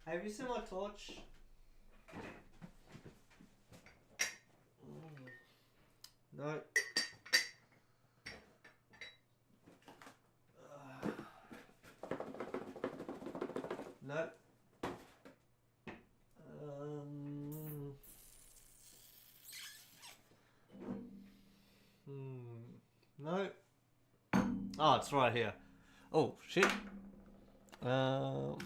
Have you seen my torch? No. No. Um. No. Oh, it's right here. Oh shit. Um.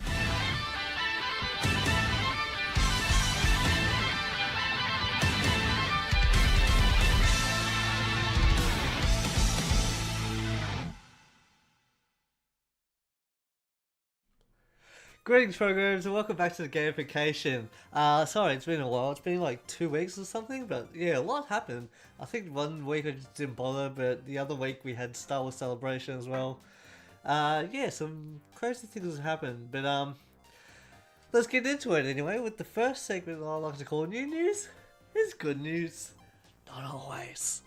Greetings, programs, and welcome back to the gamification. Sorry, it's been a while. It's been like 2 weeks or something, but yeah, a lot happened. I think one week I just didn't bother, but the other week we had Star Wars Celebration as well. Yeah, some crazy things have happened, but let's get into it anyway with the first segment I like to call New News. It's good news, not always.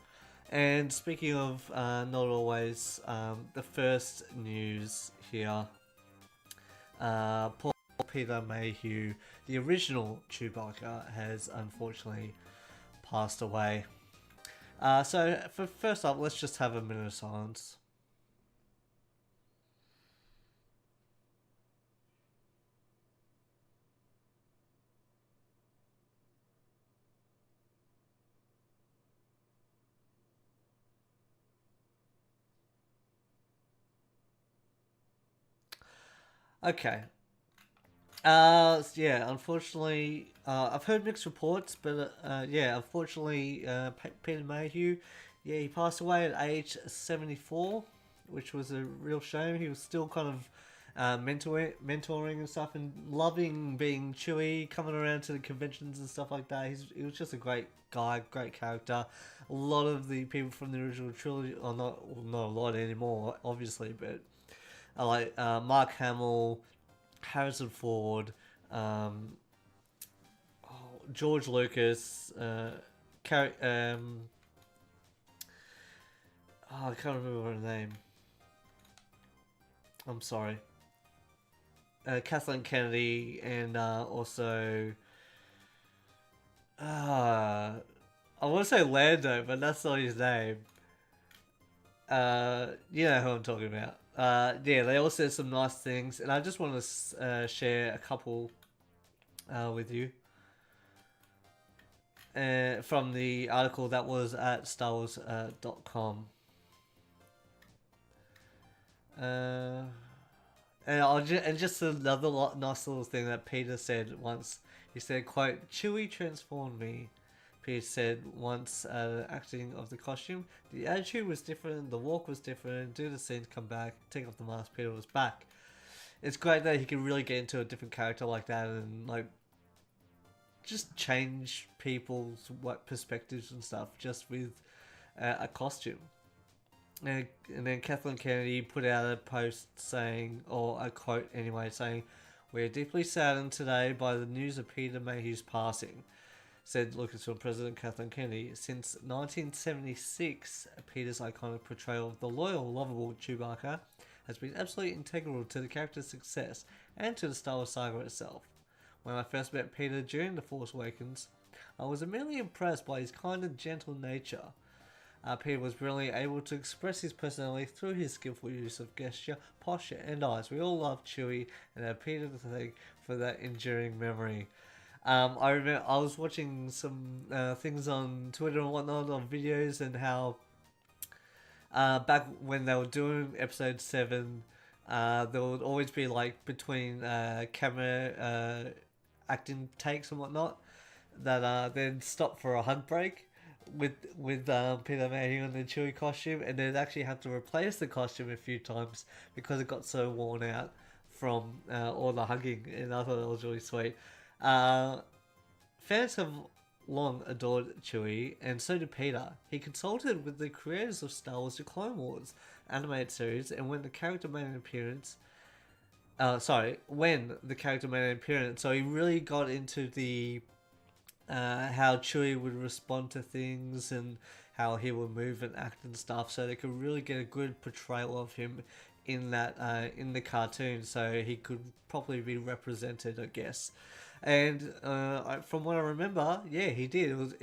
And speaking of not always, the first news here. Poor Peter Mayhew, the original Chewbacca, has unfortunately passed away. So, for first up, let's just have a minute of silence. Okay. Yeah, unfortunately, I've heard mixed reports, but yeah, unfortunately, Peter Mayhew, yeah, he passed away at age 74, which was a real shame. He was still kind of mentoring and stuff, and loving being Chewie, coming around to the conventions and stuff like that. He was just a great guy, great character. A lot of the people from the original trilogy, or not a lot anymore, obviously, but like Mark Hamill, Harrison Ford, um, George Lucas, I can't remember her name. I'm sorry. Kathleen Kennedy, and also I want to say Lando, but that's not his name. You know who I'm talking about. Yeah, they all said some nice things, and I just want to share a couple with you. From the article that was at StarWars.com. And just another nice little thing that Peter said once. He said, "quote Chewie transformed me." Peter said once, acting of the costume, the attitude was different, the walk was different. Do the scene, come back, take off the mask. Peter was back. It's great that he can really get into a different character like that and like just change people's perspectives and stuff just with a costume. And then Kathleen Kennedy put out a post saying, or a quote anyway, saying, "We're deeply saddened today by the news of Peter Mayhew's passing," said Lucasfilm President Kathleen Kennedy. "Since 1976, Peter's iconic portrayal of the loyal, lovable Chewbacca has been absolutely integral to the character's success and to the Star Wars saga itself. When I first met Peter during The Force Awakens, I was immediately impressed by his kind and gentle nature. Peter was brilliantly able to express his personality through his skillful use of gesture, posture, and eyes. We all love Chewie and have Peter to thank for that enduring memory." I remember I was watching some things on Twitter and whatnot, on videos, and how back when they were doing episode 7, there would always be like between camera acting takes and whatnot that then stop for a hug break with Peter Mayhew in the Chewie costume, and they'd actually have to replace the costume a few times because it got so worn out from all the hugging, and I thought it was really sweet. Uh, Fans have long adored Chewie, and so did Peter. He consulted with the creators of Star Wars: The Clone Wars animated series, and when the character made an appearance, when the character made an appearance, so he really got into the how Chewie would respond to things and how he would move and act and stuff, so they could really get a good portrayal of him in that in the cartoon, so he could properly be represented, I guess. And from what I remember, yeah, he did.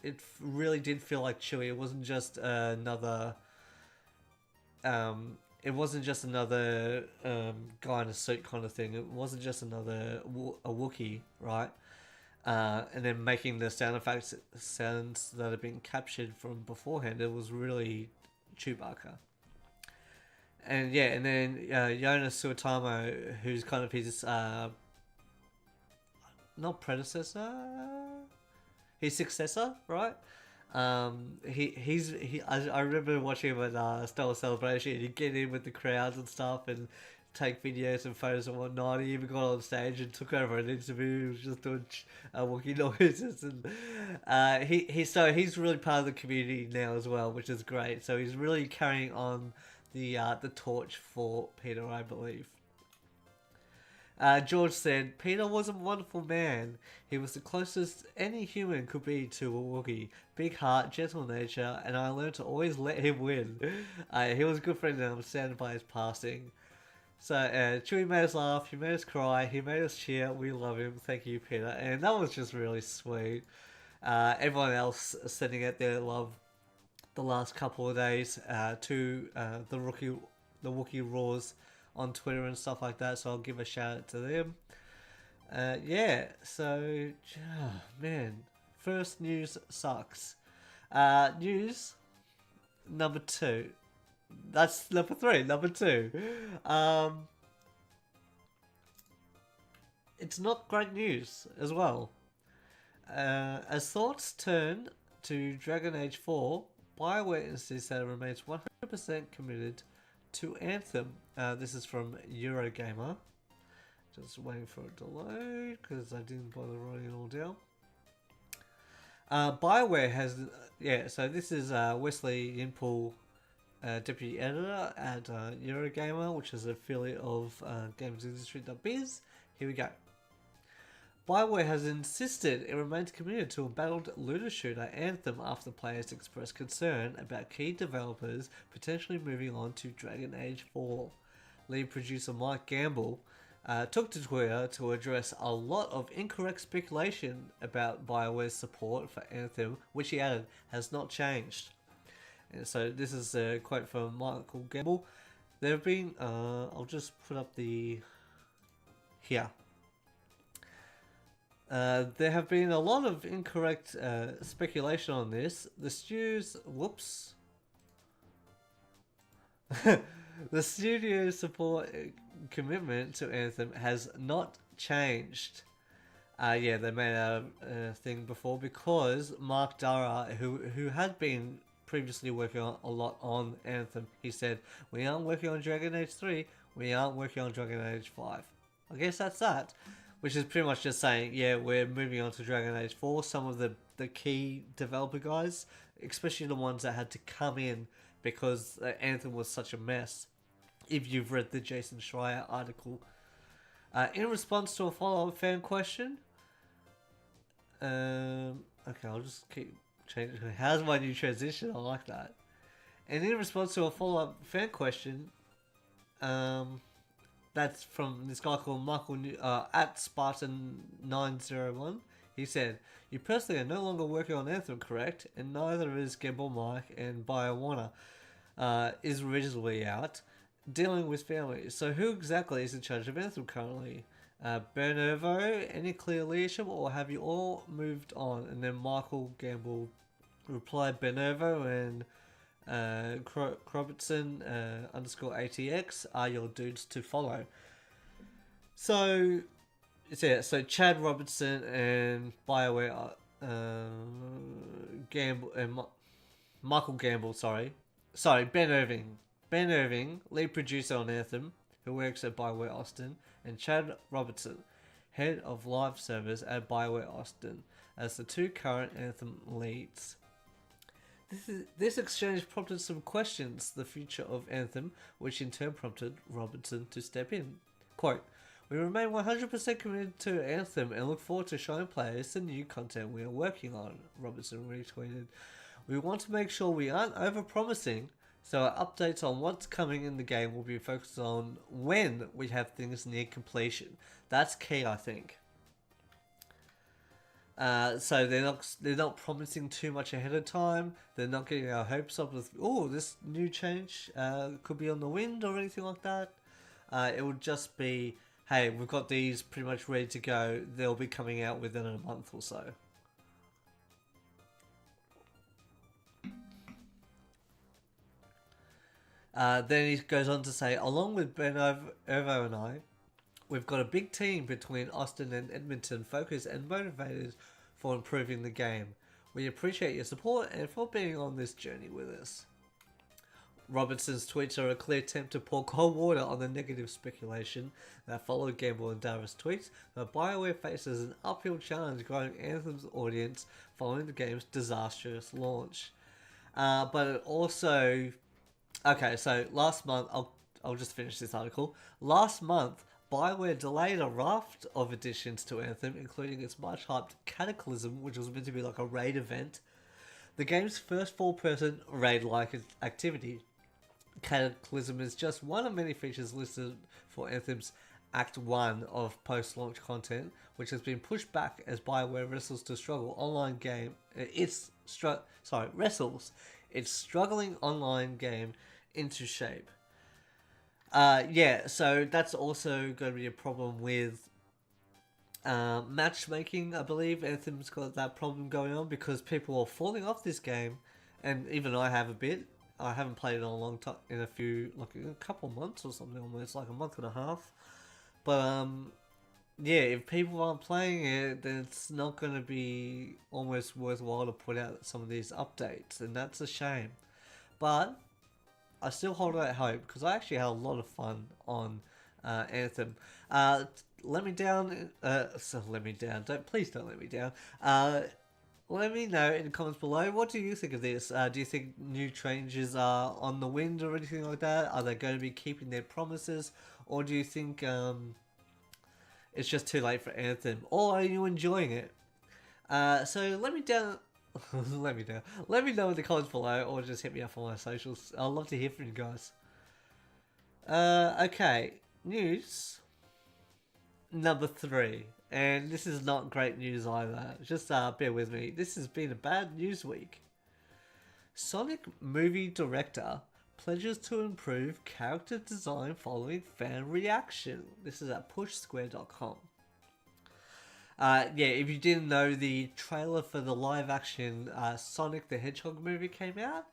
It really did feel like Chewie. It wasn't just another. It wasn't just another guy in a suit kind of thing. It wasn't just another a Wookiee, right? And then making the sounds that have been captured from beforehand. It was really Chewbacca. And yeah, and then Jonas Suotamo, who's kind of his not predecessor, his successor, right? I remember watching him at Star Wars Celebration. He'd get in with the crowds and stuff and take videos and photos and whatnot. He even got on stage and took over an interview. He was just doing Wookiee noises, and he's really part of the community now as well, which is great. So he's really carrying on the torch for Peter, I believe. George said, Peter was a wonderful man. He was the closest any human could be to a Wookiee. Big heart, gentle nature, and I learned to always let him win. He was a good friend and I'm saddened by his passing. So, Chewie made us laugh, he made us cry, he made us cheer. We love him. Thank you, Peter. And that was just really sweet. Everyone else sending out their love the last couple of days to the Wookiee Roars on Twitter and stuff like that, so I'll give a shout out to them. Yeah, so man, first news sucks. News number 2. That's number 3. Number 2. It's not great news as well. As thoughts turn to Dragon Age 4, BioWare insists that it remains 100% committed to Anthem. This is from Eurogamer. Just waiting for it to load because I didn't bother writing it all down. BioWare has, so this is Wesley Impel, deputy editor at Eurogamer, which is an affiliate of GamesIndustry.biz. Here we go. BioWare has insisted it remains committed to a battled looter shooter Anthem after players expressed concern about key developers potentially moving on to Dragon Age 4. Lead producer Mike Gamble took to Twitter to address a lot of incorrect speculation about BioWare's support for Anthem, which he added has not changed. And so this is a quote from Michael Gamble. There have been, I'll just put up here. There have been a lot of incorrect speculation on this. The studio's support commitment to Anthem has not changed. They made a thing before because Mark Dara, who had been previously working a lot on Anthem, he said, we aren't working on Dragon Age 3, we aren't working on Dragon Age 5. I guess that's that. Which is pretty much just saying, yeah, we're moving on to Dragon Age 4. Some of the key developer guys, especially the ones that had to come in because Anthem was such a mess. If you've read the Jason Schreier article. In response to a follow-up fan question. Okay, I'll just keep changing. How's my new transition? I like that. And in response to a follow-up fan question, that's from this guy called Michael at Spartan901. He said, you personally are no longer working on Anthem, correct? And neither is Gamble Mike, and BioWare is originally out, dealing with families. So who exactly is in charge of Anthem currently? Bernovo, any clear leadership, or have you all moved on? And then Michael Gamble replied, Bernovo and Robertson underscore ATX are your dudes to follow. So Chad Robertson and BioWare Gamble and Michael Gamble, Ben Irving, lead producer on Anthem, who works at BioWare Austin, and Chad Robertson, head of live service at BioWare Austin, as the two current Anthem leads. This exchange prompted some questions the future of Anthem, which in turn prompted Robertson to step in. Quote, we remain 100% committed to Anthem and look forward to showing players the new content we are working on, Robertson retweeted. We want to make sure we aren't over-promising, so our updates on what's coming in the game will be focused on when we have things near completion. That's key, I think. So they're not promising too much ahead of time. They're not getting our hopes up with, oh, this new change could be on the wind or anything like that. It would just be, hey, we've got these pretty much ready to go. They'll be coming out within a month or so. Then he goes on to say, along with Ben Ovo and I, we've got a big team between Austin and Edmonton focused and motivated for improving the game. We appreciate your support and for being on this journey with us. Robertson's tweets are a clear attempt to pour cold water on the negative speculation that followed Gamble and Dara's tweets that BioWare faces an uphill challenge growing Anthem's audience following the game's disastrous launch. But it also... Okay, so last month... I'll just finish this article. Last month, BioWare delayed a raft of additions to Anthem, including its much-hyped Cataclysm, which was meant to be like a raid event. The game's first full-person raid-like activity. Cataclysm is just one of many features listed for Anthem's Act 1 of post-launch content, which has been pushed back as BioWare wrestles to struggle online game. Wrestles its struggling online game into shape. So that's also going to be a problem with matchmaking. I believe Anthem's got that problem going on because people are falling off this game, and even I have a bit. I haven't played it in a long time, in a couple months or something, almost like a month and a half. But if people aren't playing it, then it's not going to be almost worthwhile to put out some of these updates, and that's a shame. But I still hold out hope because I actually had a lot of fun on Anthem. Let me down. Let me down. Please don't let me down. Let me know in the comments below. What do you think of this? Do you think new changes are on the wind or anything like that? Are they going to be keeping their promises, or do you think it's just too late for Anthem, or are you enjoying it? So let me down. Let me know. Let me know in the comments below, or just hit me up on my socials. I'd love to hear from you guys. Okay, news number 3, and this is not great news either. Just bear with me. This has been a bad news week. Sonic movie director pledges to improve character design following fan reaction. This is at pushsquare.com. If you didn't know, the trailer for the live-action Sonic the Hedgehog movie came out,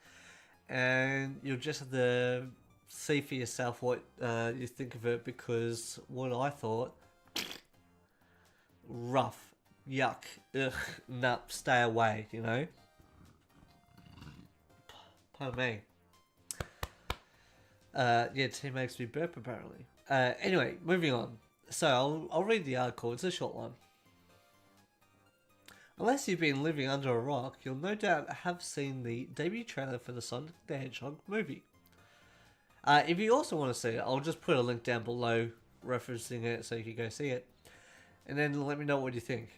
and you'll just have to see for yourself what you think of it, because what I thought, rough, yuck, ugh, nah, stay away, you know? Pardon me. Tea makes me burp, apparently. Anyway, moving on. So, I'll read the article, it's a short one. Unless you've been living under a rock, you'll no doubt have seen the debut trailer for the Sonic the Hedgehog movie. If you also want to see it, I'll just put a link down below referencing it so you can go see it. And then let me know what you think.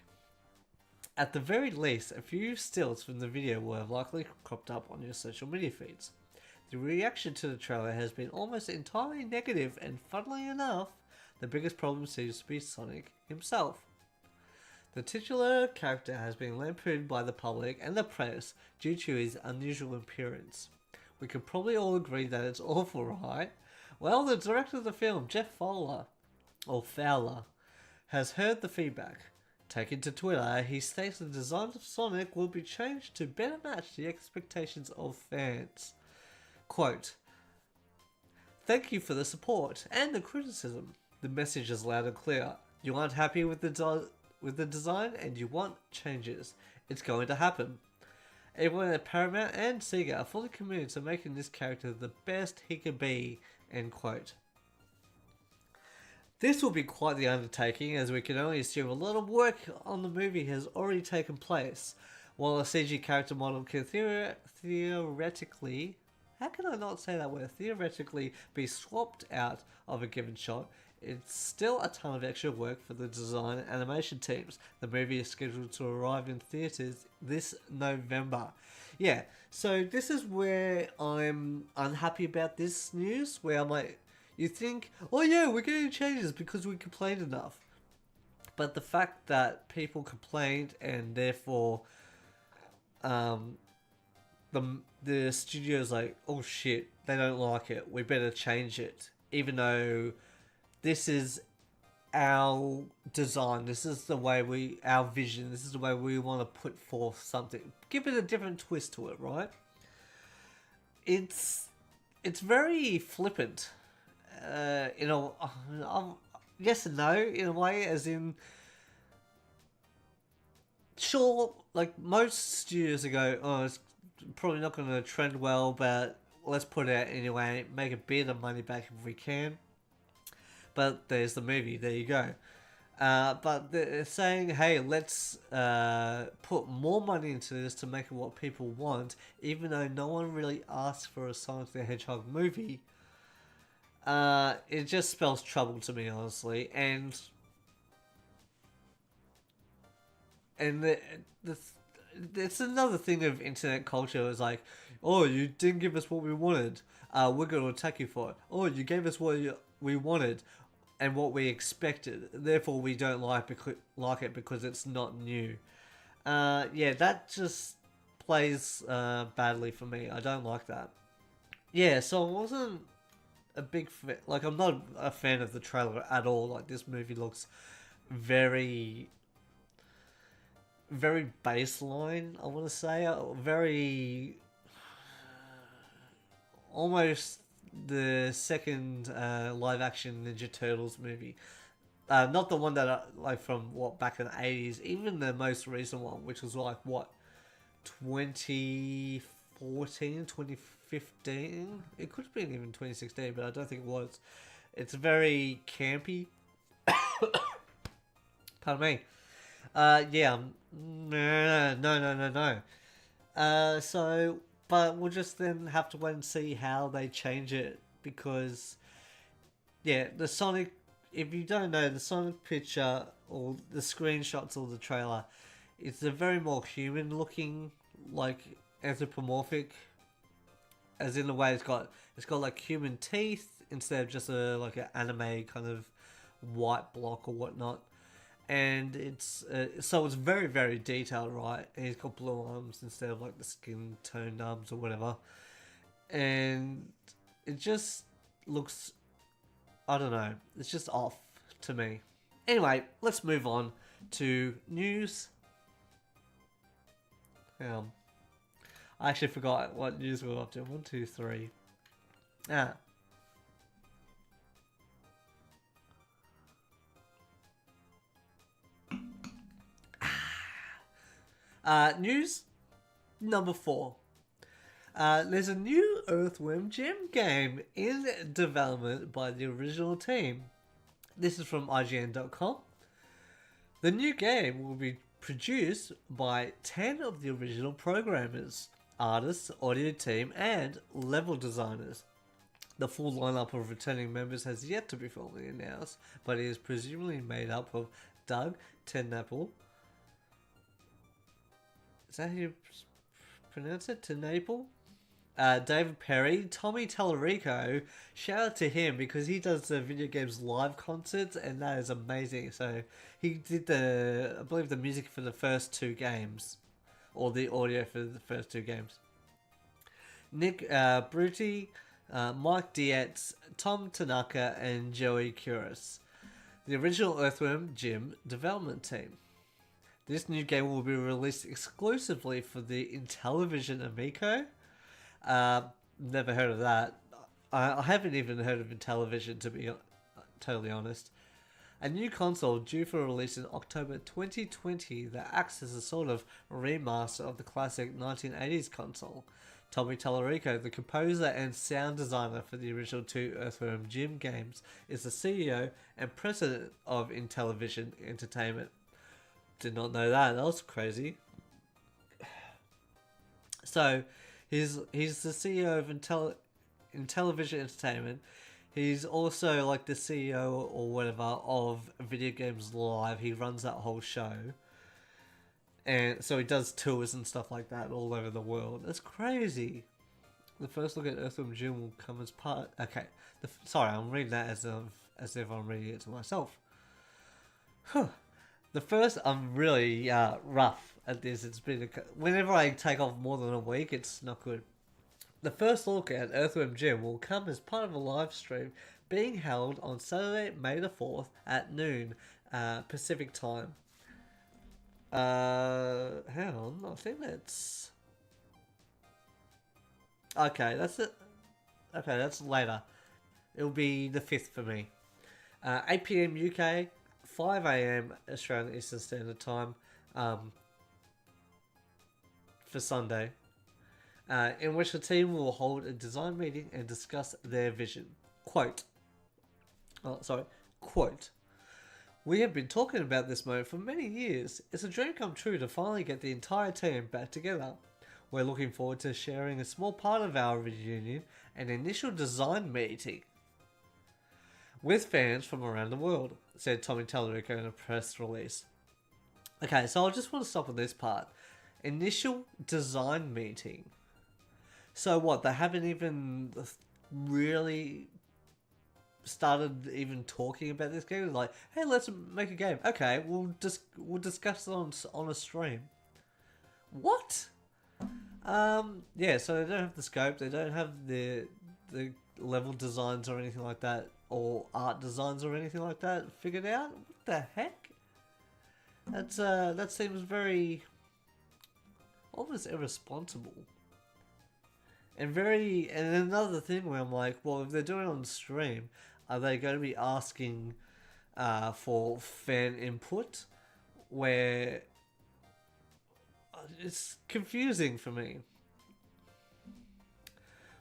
At the very least, a few stills from the video will have likely cropped up on your social media feeds. The reaction to the trailer has been almost entirely negative, and funnily enough, the biggest problem seems to be Sonic himself. The titular character has been lampooned by the public and the press due to his unusual appearance. We could probably all agree that it's awful, right? Well, the director of the film, Jeff Fowler, has heard the feedback. Taken to Twitter, he states the design of Sonic will be changed to better match the expectations of fans. Quote, "Thank you for the support and the criticism. The message is loud and clear. You aren't happy with the design and you want changes. It's going to happen. Everyone at Paramount and Sega are fully committed to making this character the best he can be." End quote. This will be quite the undertaking, as we can only assume a lot of work on the movie has already taken place. While a CG character model can theoretically how can I not say that word, theoretically be swapped out of a given shot, it's still a ton of extra work for the design and animation teams. The movie is scheduled to arrive in theaters this November. Yeah, so this is where I'm unhappy about this news, where I'm like, you think, oh yeah, we're getting changes because we complained enough. But the fact that people complained and therefore um, the studio's like, oh shit, they don't like it, we better change it. Even though this is our design, this is the way our vision, this is the way we want to put forth something. Give it a different twist to it, right? It's very flippant. Yes and no in a way, as in, sure, like most studios go, oh, it's probably not going to trend well, but let's put it out anyway, make a bit of money back if we can. But there's the movie, there you go. But they're saying, hey, let's put more money into this to make it what people want, even though no one really asked for a Sonic the Hedgehog movie. It just spells trouble to me, honestly, and it's another thing of internet culture. Is like, oh, you didn't give us what we wanted. We're going to attack you for it. Oh, you gave us what we wanted and what we expected. Therefore, we don't like it because it's not new. Yeah, that just plays badly for me. I don't like that. Yeah, so I wasn't a big fan. Like, I'm not a fan of the trailer at all. Like, this movie looks very baseline, I want to say. Very almost the second live action Ninja Turtles movie. Not the one that like from back in the 80s, even the most recent one, which was like 2014, 2015. It could have been even 2016, but I don't think it was. It's very campy. Pardon me. Yeah. No. So, but we'll just then have to wait and see how they change it, because, yeah, the Sonic, if you don't know, the Sonic picture or the screenshots or the trailer, it's a very more human looking, like anthropomorphic, as in the way it's got like human teeth instead of just like an anime kind of white block or whatnot. And it's so it's very, very detailed, right? And he's got blue arms instead of like the skin toned arms or whatever. And it just looks, I don't know, it's just off to me. Anyway, let's move on to news. I actually forgot what news we were up to. 1, 2, 3. News number 4. There's a new Earthworm Jim game in development by the original team. This is from IGN.com. The new game will be produced by 10 of the original programmers, artists, audio team, and level designers. The full lineup of returning members has yet to be formally announced, but it is presumably made up of Doug Tenapel. Is that how you pronounce it? Tenapel? David Perry, Tommy Tallarico. Shout out to him because he does the video games live concerts, and that is amazing. So he did I believe the music for the first 2 games, or the audio for the first 2 games. Nick Brutti, Mike Dietz, Tom Tanaka, and Joey Kuris. The original Earthworm Jim development team. This new game will be released exclusively for the Intellivision Amico. Never heard of that. I haven't even heard of Intellivision, to be totally honest. A new console due for release in October 2020 that acts as a sort of remaster of the classic 1980s console. Tommy Tallarico, the composer and sound designer for the original 2 Earthworm Jim games, is the CEO and president of Intellivision Entertainment. Did not know that. That was crazy. So, he's the CEO of in television entertainment. He's also like the CEO or whatever of Video Games Live. He runs that whole show. And so he does tours and stuff like that all over the world. That's crazy. The first look at Earthworm Jim will come as part. Okay, sorry, I'm reading that as if I'm reading it to myself. The first, I'm really rough at this. It's been whenever I take off more than a week, it's not good. The first look at Earthworm Jim will come as part of a live stream being held on Saturday, May the 4th at noon Pacific time. Hang on, I think that's... Okay, that's it. Okay, that's later. It'll be the 5th for me. 8 PM UK, 5 AM Australian Eastern Standard Time for Sunday. In which the team will hold a design meeting and discuss their vision. Quote. We have been talking about this moment for many years. It's a dream come true to finally get the entire team back together. We're looking forward to sharing a small part of our reunion, an initial design meeting with fans from around the world, said Tommy Tallarico in a press release. Okay, so I just want to stop on this part. Initial design meeting. So what, they haven't even really started even talking about this game? Like, hey, let's make a game. Okay, we'll discuss it on a stream. What? Yeah, so they don't have the scope, they don't have the level designs or anything like that, or art designs or anything like that figured out. What the heck? That seems very almost irresponsible. And another thing where I'm like, well, if they're doing it on stream, are they going to be asking for fan input? Where it's confusing for me.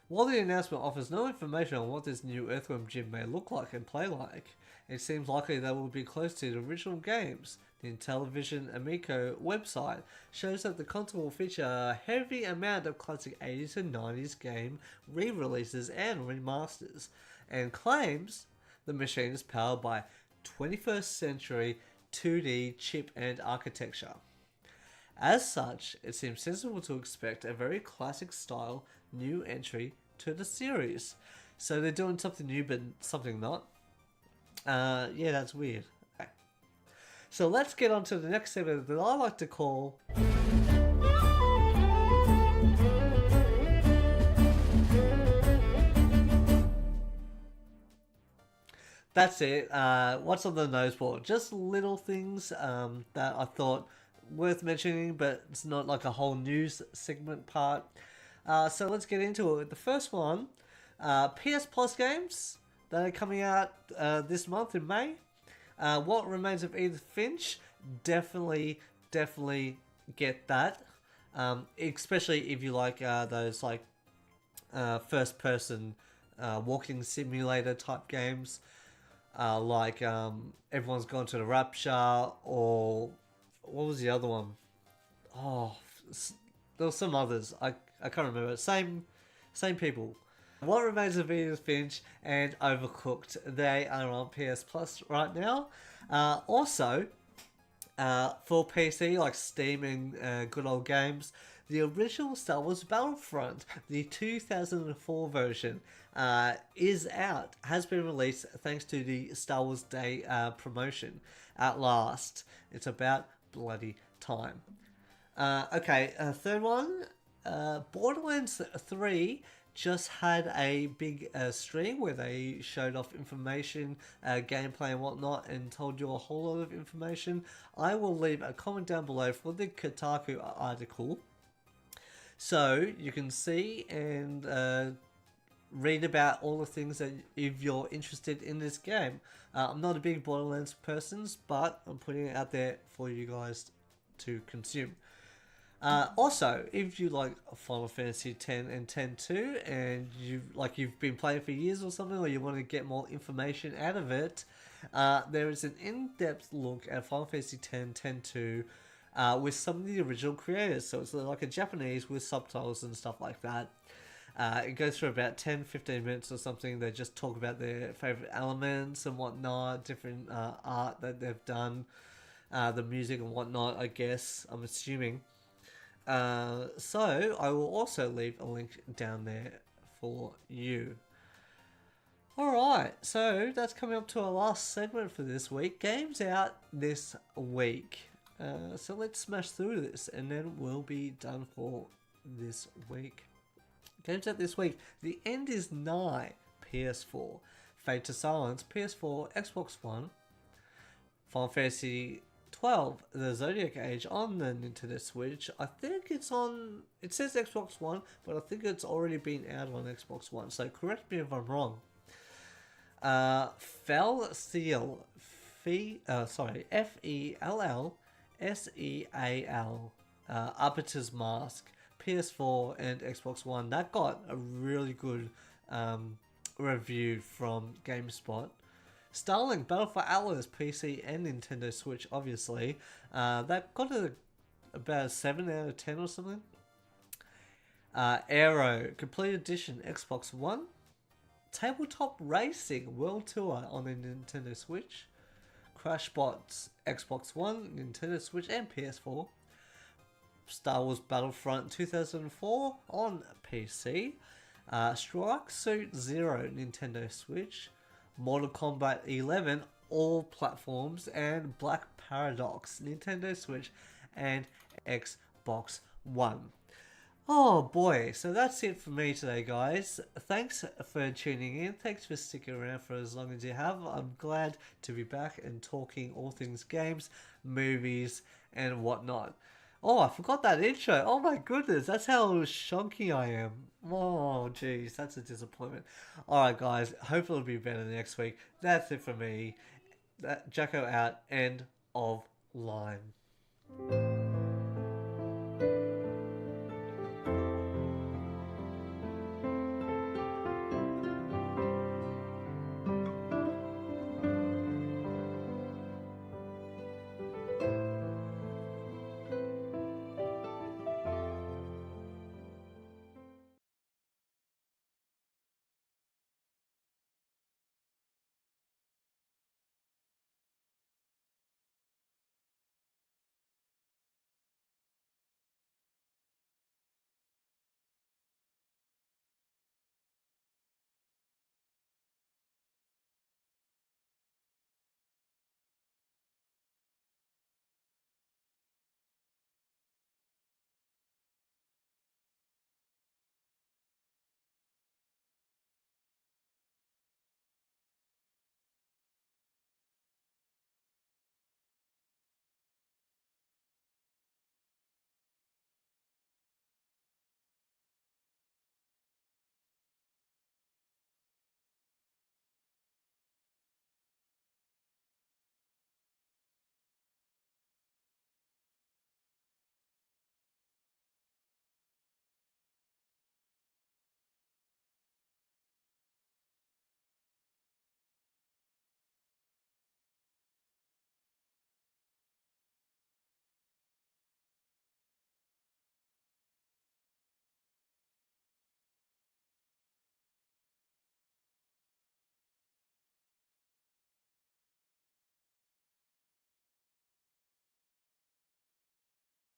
While the announcement offers no information on what this new Earthworm Jim may look like and play like, it seems likely that will be close to the original games. The Intellivision Amico website shows that the console will feature a heavy amount of classic 80s and 90s game re-releases and remasters, and claims the machine is powered by 21st century 2D chip and architecture. As such, it seems sensible to expect a very classic style new entry to the series. So they're doing something new but something not. Yeah, that's weird. Okay. So let's get on to the next segment that I like to call... That's it. What's on the nose board? Just little things that I thought worth mentioning, but it's not like a whole news segment part. So let's get into it. The first one, PS Plus games that are coming out this month in May. What Remains of Edith Finch? Definitely get that. Especially if you like those like first-person walking simulator type games. Like Everyone's Gone to the Rapture, or what was the other one? Oh, there were some others. I can't remember. Same people. What Remains of Edith Finch and Overcooked. They are on PS Plus right now. Also, for PC, like Steam and good old games, the original Star Wars Battlefront, the 2004 version, is out. Has been released thanks to the Star Wars Day promotion. At last. It's about bloody time. Okay, third one. Borderlands 3 just had a big stream where they showed off information, gameplay and whatnot, and told you a whole lot of information. I will leave a comment down below for the Kotaku article, so you can see and read about all the things that if you're interested in this game. I'm not a big Borderlands person, but I'm putting it out there for you guys to consume. Also, if you like Final Fantasy X and X-2 and you've been playing for years or something, or you want to get more information out of it, there is an in-depth look at Final Fantasy X, X-2 with some of the original creators. So it's like a Japanese with subtitles and stuff like that. It goes for about 10-15 minutes or something. They just talk about their favorite elements and whatnot, different art that they've done, the music and whatnot, I guess, I'm assuming. So I will also leave a link down there for you. Alright, so that's coming up to our last segment for this week. Games out this week. So let's smash through this and then we'll be done for this week. Games out this week. The end is nigh. PS4. Fade to Silence. PS4, Xbox One. Final Fantasy 12, The Zodiac Age on the Nintendo Switch. I think it's on... It says Xbox One, but I think it's already been out on Xbox One. So correct me if I'm wrong. Fell Seal. Fellseal. Arbiter's Mask. PS4 and Xbox One. That got a really good review from GameSpot. Starlink Battle for Atlas, PC and Nintendo Switch, obviously. That got about a 7 out of 10 or something. Aero Complete Edition, Xbox One. Tabletop Racing World Tour on the Nintendo Switch. Crashbots, Xbox One, Nintendo Switch and PS4. Star Wars Battlefront 2004 on PC. Strike Suit Zero, Nintendo Switch. Mortal Kombat 11, all platforms. And Black Paradox, Nintendo Switch and Xbox One. Oh boy, so that's it for me today, guys. Thanks for tuning in. Thanks for sticking around for as long as you have. I'm glad to be back and talking all things games, movies, and whatnot. Oh, I forgot that intro. Oh my goodness, that's how shonky I am. Oh, jeez, that's a disappointment. Alright, guys, hopefully it'll be better next week. That's it for me. Jacko out. End of line.